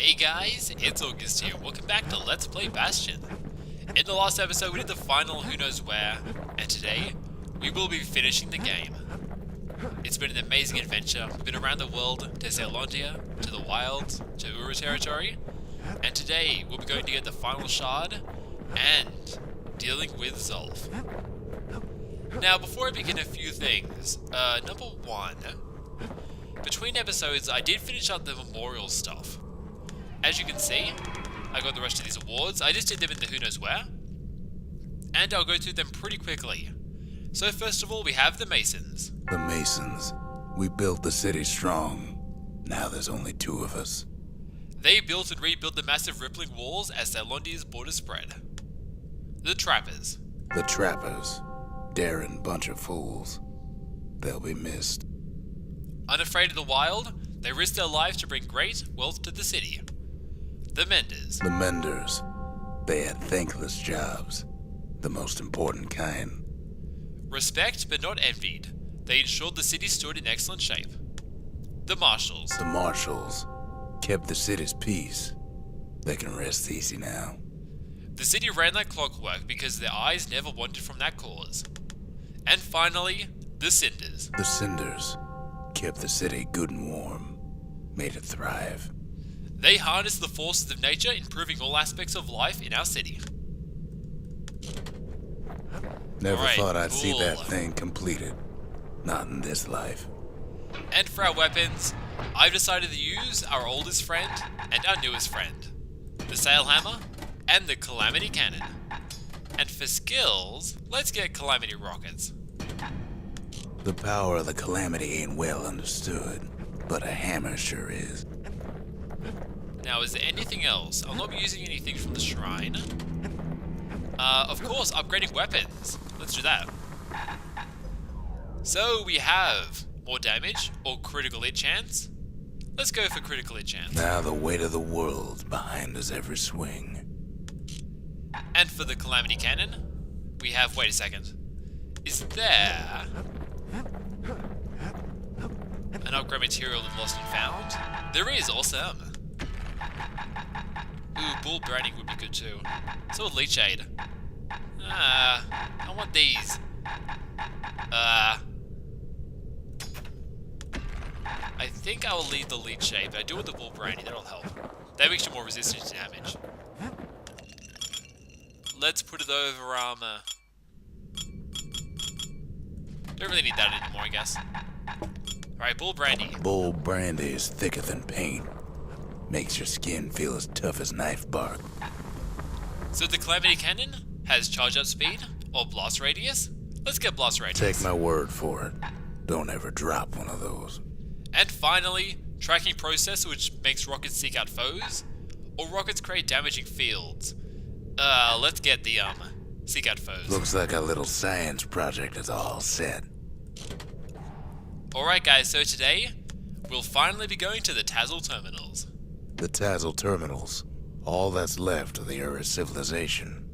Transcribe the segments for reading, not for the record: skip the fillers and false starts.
Hey guys, it's August here. Welcome back to Let's Play Bastion. In the last episode we did the final who knows where, and today we will be finishing the game. It's been an amazing adventure. We've been around the world, to Zealandia, to the wilds, to Uru territory, and today we'll be going to get the final shard and dealing with Zolf. Now before I begin, a few things. Number one, between episodes I did finish up the memorial stuff. As you can see, I got the rest of these awards. I just did them in the who knows where, and I'll go through them pretty quickly. So first of all, we have the Masons. The Masons. We built the city strong. Now there's only two of us. They built and rebuilt the massive rippling walls as Zealandia's borders spread. The Trappers. The Trappers. Daring bunch of fools. They'll be missed. Unafraid of the wild, they risked their lives to bring great wealth to the city. The Menders. The Menders. They had thankless jobs. The most important kind. Respect but not envied. They ensured the city stood in excellent shape. The Marshals. The Marshals. Kept the city's peace. They can rest easy now. The city ran like clockwork because their eyes never wandered from that cause. And finally, the Cinders. The Cinders. Kept the city good and warm. Made it thrive. They harnessed the forces of nature, improving all aspects of life in our city. Never Alright, thought I'd cool. see that thing completed. Not in this life. And for our weapons, I've decided to use our oldest friend and our newest friend, the Sail Hammer and the Calamity Cannon. And for skills, let's get Calamity Rockets. The power of the Calamity ain't well understood, but a hammer sure is. Now, is there anything else? I'll not be using anything from the shrine. Of course, upgrading weapons. Let's do that. So we have more damage or critical hit chance. Let's go for critical hit chance. Now the weight of the world's behind us every swing. And for the Calamity Cannon, we have, wait a second. Is there an upgrade material in Lost and Found? There is, awesome. Ooh, Bull Branding would be good too. So would Leech Shade. I want these. I think I will leave the Leech Shade, but I do want the Bull Branding, that'll help. That makes you more resistant to damage. Let's put it over armor. Don't really need that anymore, I guess. Alright, Bull Brandy. Bull brandy is thicker than paint. Makes your skin feel as tough as knife bark. So the Calamity Cannon has charge up speed or blast radius. Let's get blast radius. Take my word for it. Don't ever drop one of those. And finally, tracking processor, which makes rockets seek out foes, or rockets create damaging fields. Let's get the seek out foes. Looks like our little science project is all set. Alright guys, so today, we'll finally be going to the Tazzle Terminals. The Tazzle Terminals. All that's left of the Ura civilization.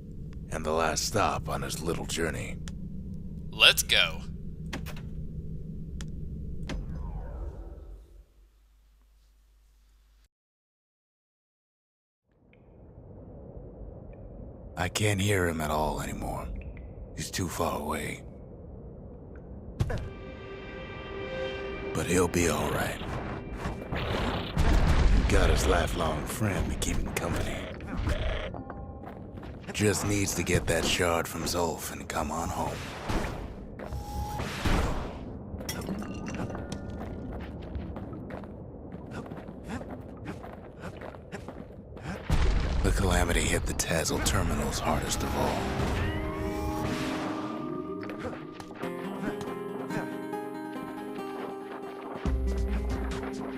And the last stop on his little journey. Let's go. I can't hear him at all anymore. He's too far away. But he'll be alright. Got his lifelong friend to keep him company. Just needs to get that shard from Zolf and come on home. The Calamity hit the Tazzle Terminals hardest of all.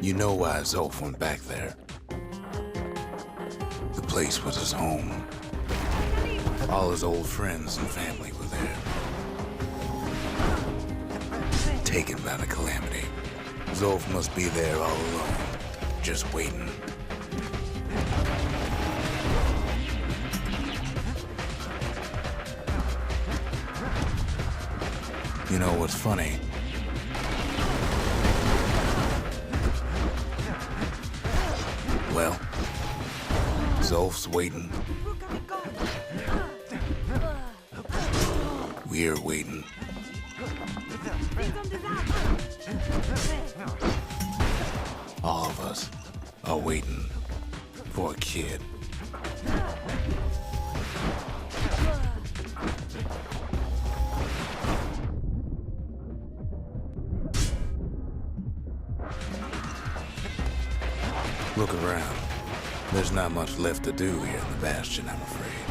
You know why Zolf went back there. The place was his home. All his old friends and family were there. Taken by the Calamity. Zolf must be there all alone, just waiting. You know what's funny? Well, Zolf's waiting. We're waiting. All of us are waiting for a kid. Look around. There's not much left to do here in the Bastion, I'm afraid.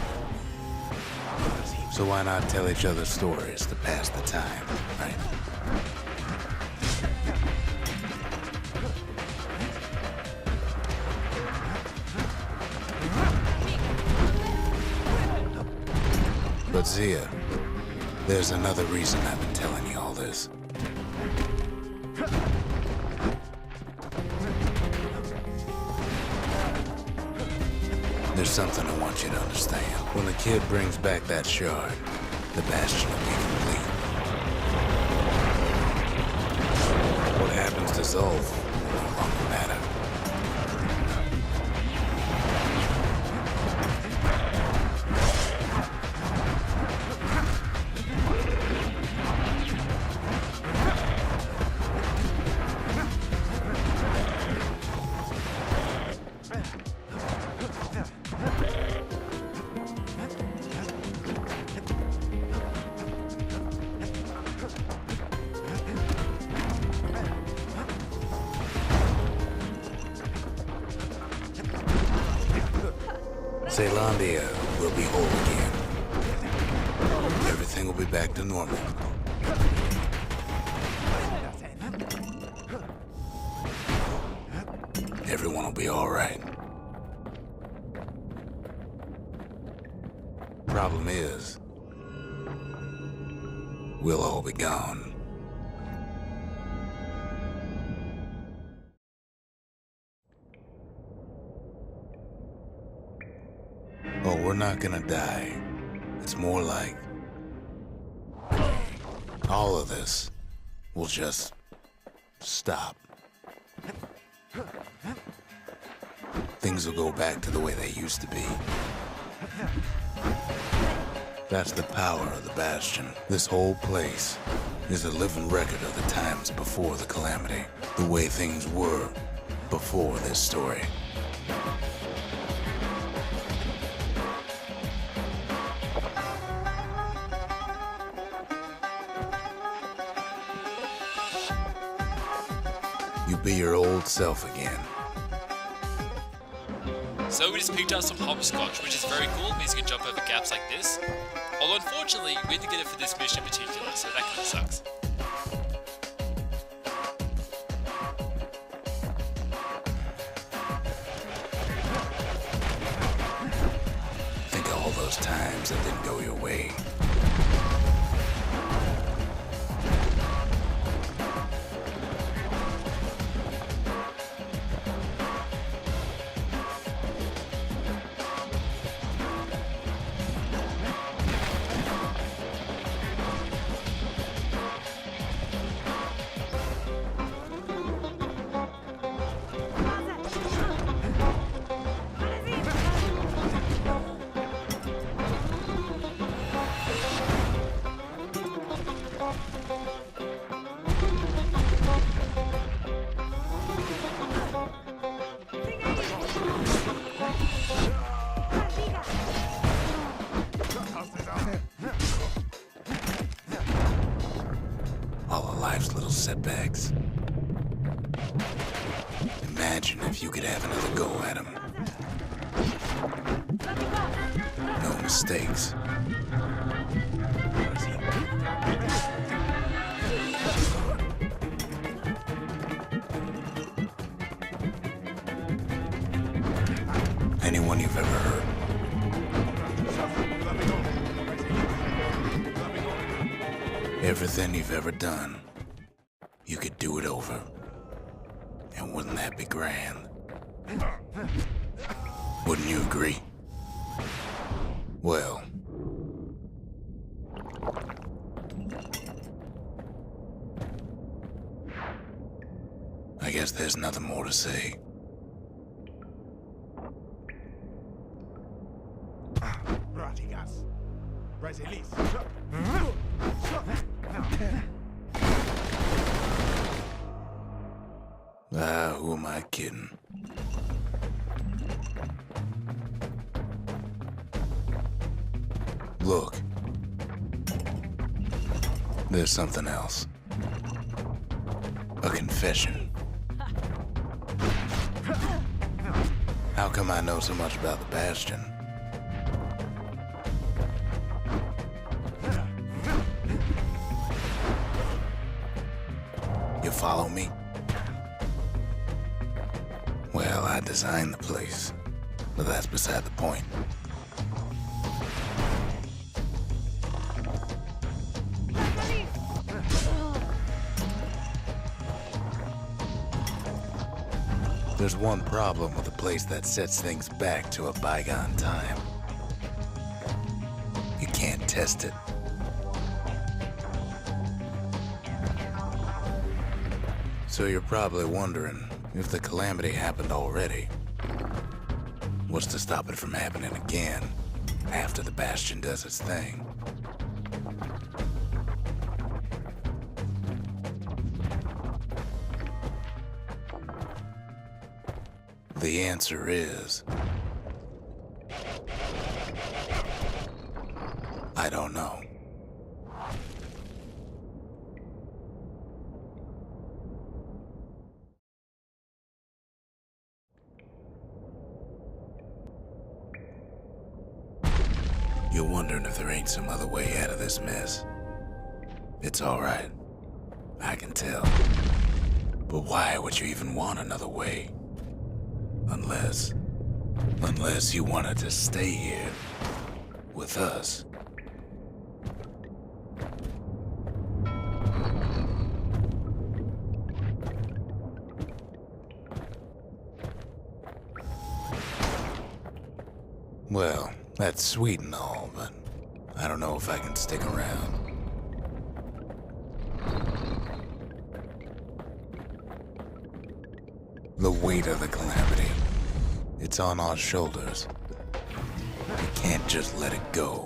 So why not tell each other stories to pass the time, right? But Zia, there's another reason I've been telling you all this. There's something I want you to understand. When the kid brings back that shard, the Bastion will be complete. What happens to Zolf will no longer matter. Zealandia will be whole again. Everything will be back to normal. Everyone will be all right. Problem is, we'll all be gone. Oh, we're not gonna die. It's more like all of this will just stop. Things will go back to the way they used to be. That's the power of the Bastion. This whole place is a living record of the times before the calamity, the way things were before this story. You be your old self again. So we just picked up some hopscotch, which is very cool, means you can jump over gaps like this. Although unfortunately, we didn't get it for this mission in particular, so that kind of sucks. Think of all those times that didn't go your way. Life's little setbacks. Imagine if you could have another go at them. No mistakes. Anyone you've ever hurt. Everything you've ever done. You could do it over. And wouldn't that be grand? Wouldn't you agree? Well, I guess there's nothing more to say. Ah, who am I kidding? Look. There's something else. A confession. How come I know so much about the Bastion? You follow me? Well, I designed the place, but that's beside the point. There's one problem with a place that sets things back to a bygone time. You can't test it. So you're probably wondering, if the calamity happened already, what's to stop it from happening again after the Bastion does its thing? The answer is... I don't know. You're wondering if there ain't some other way out of this mess. It's all right. I can tell. But why would you even want another way? Unless you wanted to stay here with us. Well, that's sweet and all, but I don't know if I can stick around. The weight of the calamity, it's on our shoulders. We can't just let it go.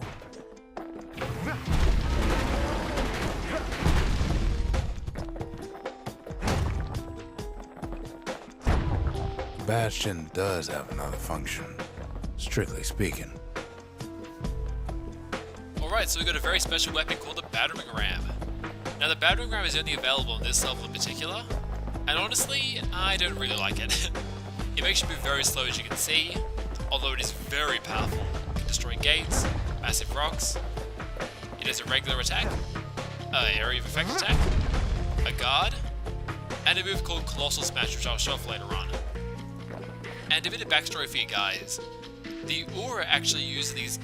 Bastion does have another function, strictly speaking. Alright, so we got a very special weapon called the battering ram. Now the battering ram is only available on this level in particular, and honestly, I don't really like it. It makes you move very slow, as you can see, although it is very powerful. It can destroy gates, massive rocks. It has a regular attack, area of effect attack, a guard, and a move called Colossal Smash, which I'll show off later on. And a bit of backstory for you guys. The Aura actually used these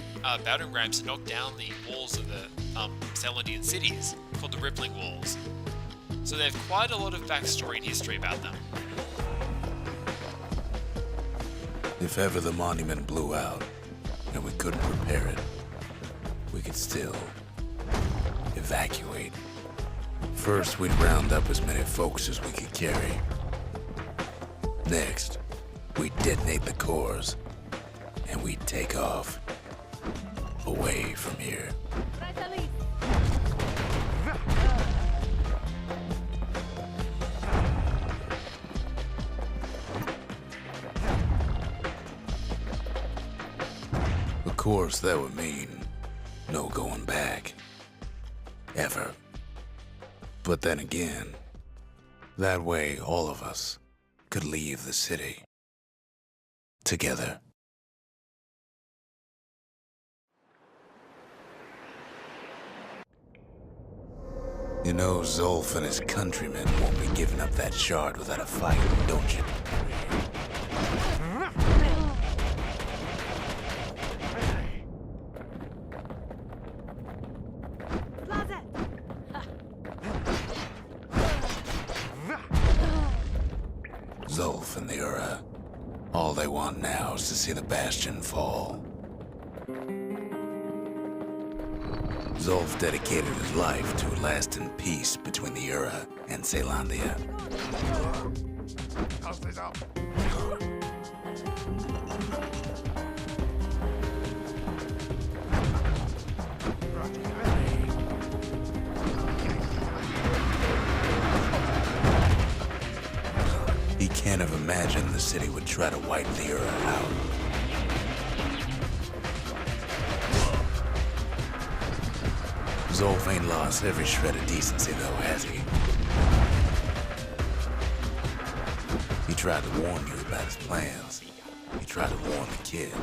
battering rams to knock down the walls of the Celandian cities, called the Rippling Walls. So they have quite a lot of backstory and history about them. If ever the monument blew out and we couldn't repair it, we could still evacuate. First, we'd round up as many folks as we could carry. Next, we'd detonate the cores and we'd take off away from here. Of course, that would mean no going back. Ever. But then again, that way all of us could leave the city. Together. You know, Zolf and his countrymen won't be giving up that shard without a fight, don't you? Zolf and the Ura, all they want now is to see the Bastion fall. Zolf dedicated his life to a lasting peace between the Ura and Celandia. couldn't have imagined the city would try to wipe the Ura out. Zolf ain't lost every shred of decency though, has he? He tried to warn you about his plans. He tried to warn the kid.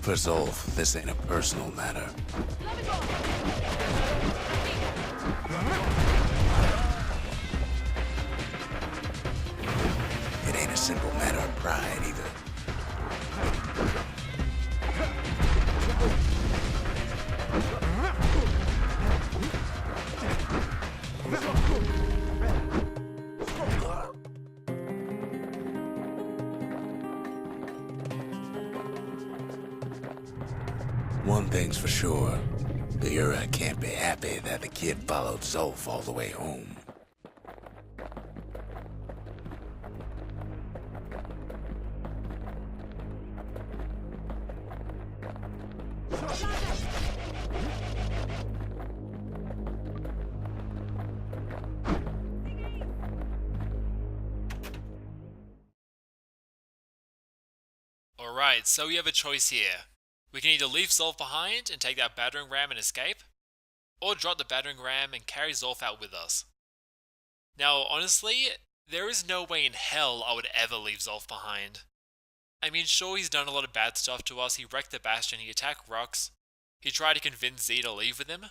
For Zolf, this ain't a personal matter. It ain't a simple matter of pride either. One thing's for sure, the Ura can't be happy that the kid followed Zolf all the way home. Alright, so we have a choice here. We can either leave Zolf behind and take that battering ram and escape, or drop the battering ram and carry Zolf out with us. Now, honestly, there is no way in hell I would ever leave Zolf behind. I mean, sure, he's done a lot of bad stuff to us. He wrecked the Bastion, he attacked Rux, he tried to convince Z to leave with him,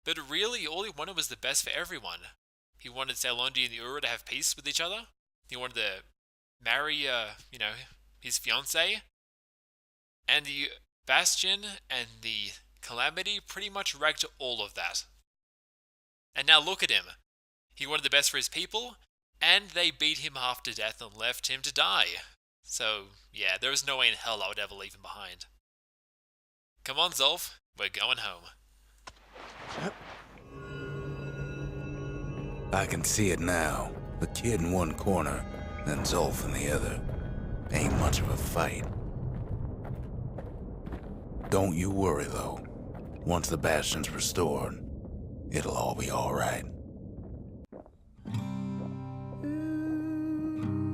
but really, all he wanted was the best for everyone. He wanted Salondi and the Ura to have peace with each other. He wanted to marry, his fiancée. And the Bastion and the Calamity pretty much wrecked all of that. And now look at him. He wanted the best for his people, and they beat him half to death and left him to die. So, yeah, there is no way in hell I would ever leave him behind. Come on, Zolf, we're going home. I can see it now. The kid in one corner, then Zolf in the other. Ain't much of a fight. Don't you worry, though. Once the Bastion's restored, it'll all be alright.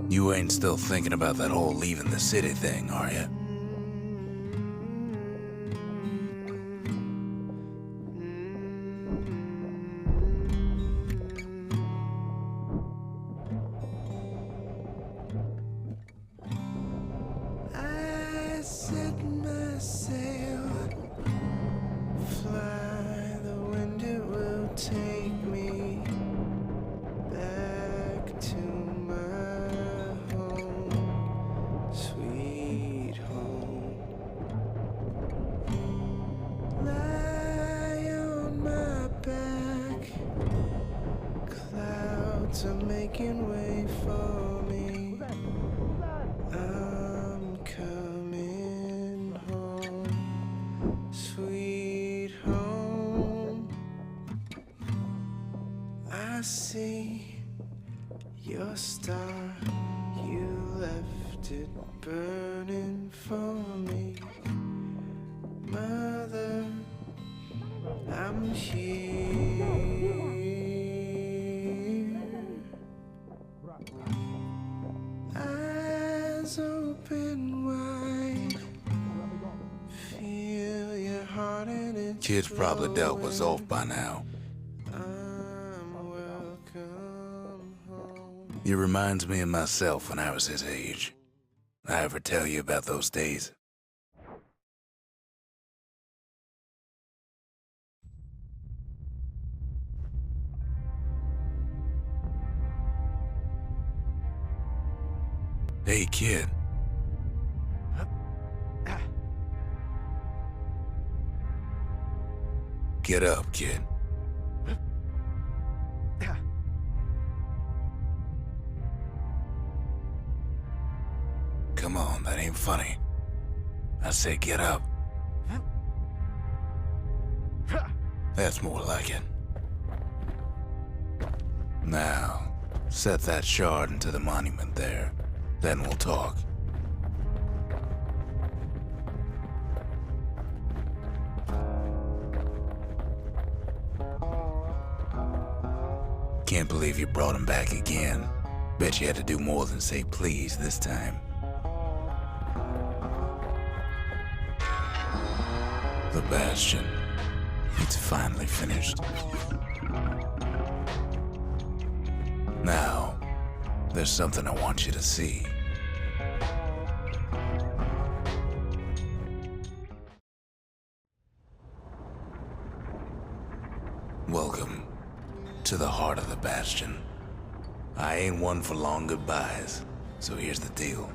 You ain't still thinking about that whole leaving the city thing, are you? Are making way for me. I'm coming home, sweet home. I see your star, you left it burning for me. Mother, I'm here. Eyes open wide, feel your heart in its Kid's probably dealt with Zolf by now. I'm welcome home. He reminds me of myself when I was his age. I ever tell you about those days? Hey, kid. Get up, kid. Come on, that ain't funny. I say get up. That's more like it. Now, Set that shard into the monument there. Then we'll talk. Can't believe you brought him back again. Bet you had to do more than say please this time. The Bastion. It's finally finished. Now, there's something I want you to see. Welcome to the heart of the Bastion. I ain't one for long goodbyes, so here's the deal.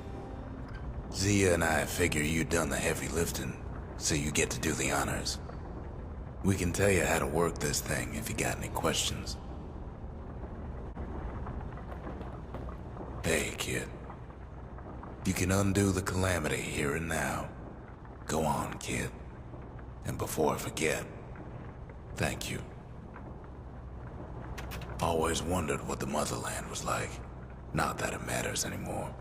Zia and I figure you done the heavy lifting, so you get to do the honors. We can tell you how to work this thing if you got any questions. Hey, kid. You can undo the calamity here and now. Go on, kid. And before I forget, thank you. Always wondered what the motherland was like. Not that it matters anymore.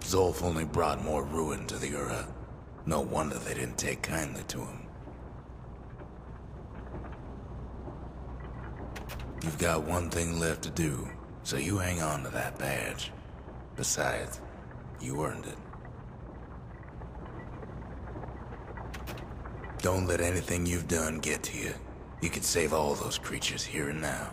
Zolf only brought more ruin to the Ura. No wonder they didn't take kindly to him. You've got one thing left to do, so you hang on to that badge. Besides, you earned it. Don't let anything you've done get to you. You can save all those creatures here and now.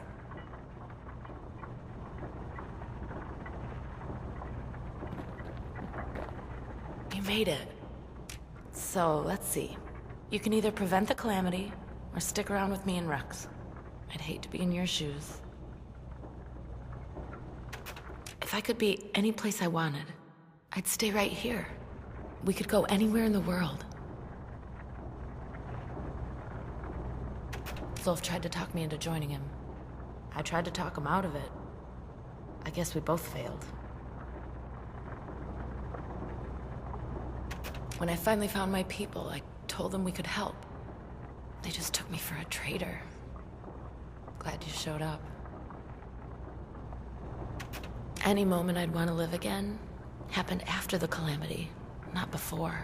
You made it. So, let's see. You can either prevent the calamity, or stick around with me and Rex. I'd hate to be in your shoes. If I could be any place I wanted, I'd stay right here. We could go anywhere in the world. Zolf tried to talk me into joining him. I tried to talk him out of it. I guess we both failed. When I finally found my people, I told them we could help. They just took me for a traitor. Glad you showed up. Any moment I'd want to live again happened after the calamity, not before.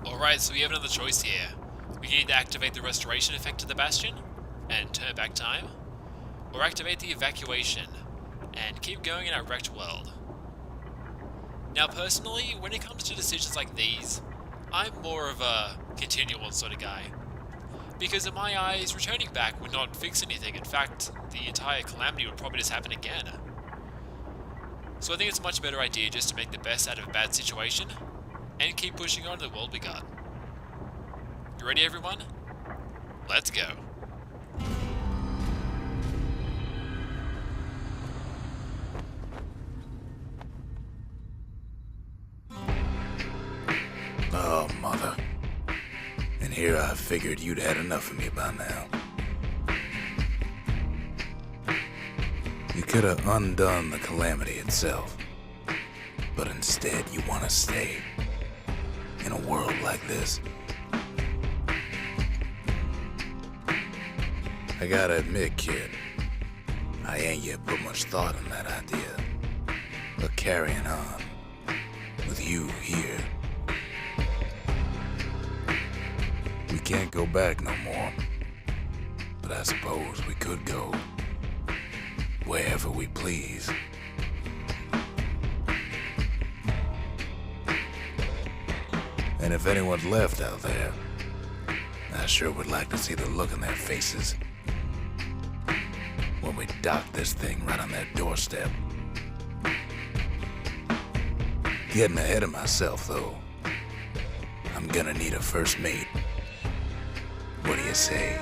Alright, so we have another choice here. We can either activate the restoration effect to the Bastion and turn back time, or activate the evacuation and keep going in our wrecked world. Now personally, when it comes to decisions like these, I'm more of a continual sort of guy. Because in my eyes, returning back would not fix anything. In fact, the entire calamity would probably just happen again. So I think it's a much better idea just to make the best out of a bad situation and keep pushing on to the world we got. You ready, everyone? Let's go. Oh, mother. And here I figured you'd had enough of me by now. You could have undone the calamity itself. But instead you want to stay. In a world like this. I gotta admit, kid, I ain't yet put much thought in that idea. But carrying on, with you here, we can't go back no more. But I suppose we could go wherever we please. And if anyone's left out there, I sure would like to see the look in their faces when we dock this thing right on their doorstep. Getting ahead of myself, though. I'm gonna need a first mate. What do you say?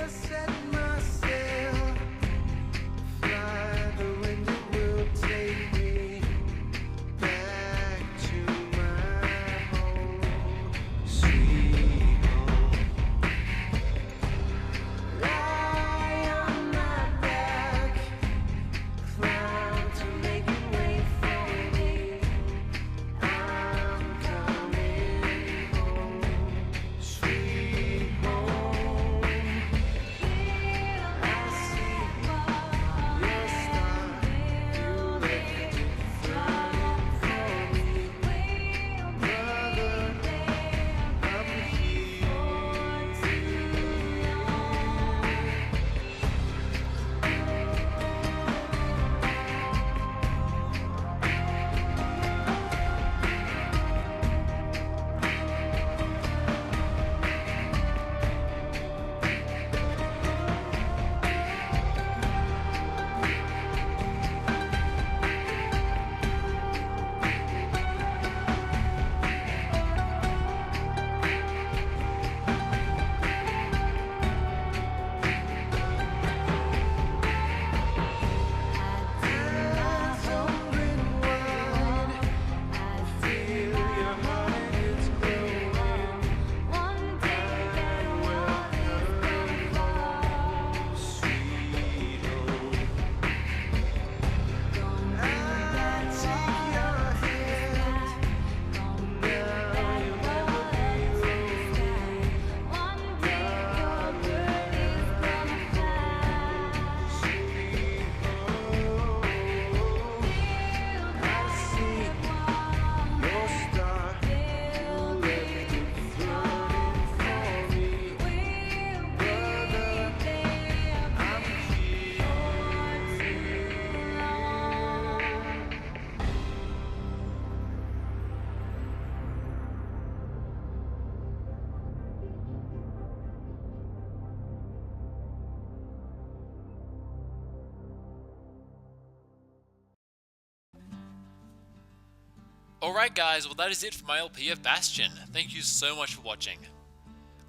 Alright guys, well that is it for my LP of Bastion. Thank you so much for watching.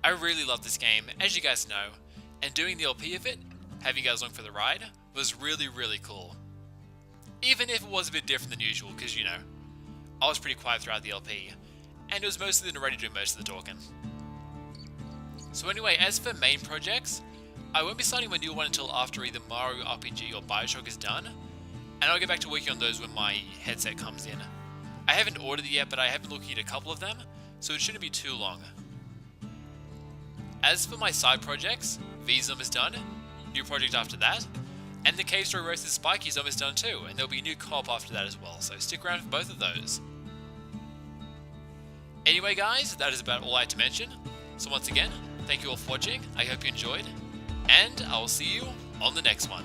I really love this game, as you guys know, and doing the LP of it, having you guys along for the ride, was really cool. Even if it was a bit different than usual, because you know, I was pretty quiet throughout the LP, and it was mostly the narrator doing most of the talking. So anyway, as for main projects, I won't be starting my new one until after either Mario RPG or Bioshock is done, and I'll get back to working on those when my headset comes in. I haven't ordered it yet, but I have been looking at a couple of them, so it shouldn't be too long. As for my side projects, V's almost done, new project after that, and the Cave Story Roasted Spikey is almost done too, and there'll be a new co-op after that as well, so stick around for both of those. Anyway guys, that is about all I had to mention, so once again, thank you all for watching, I hope you enjoyed, and I will see you on the next one.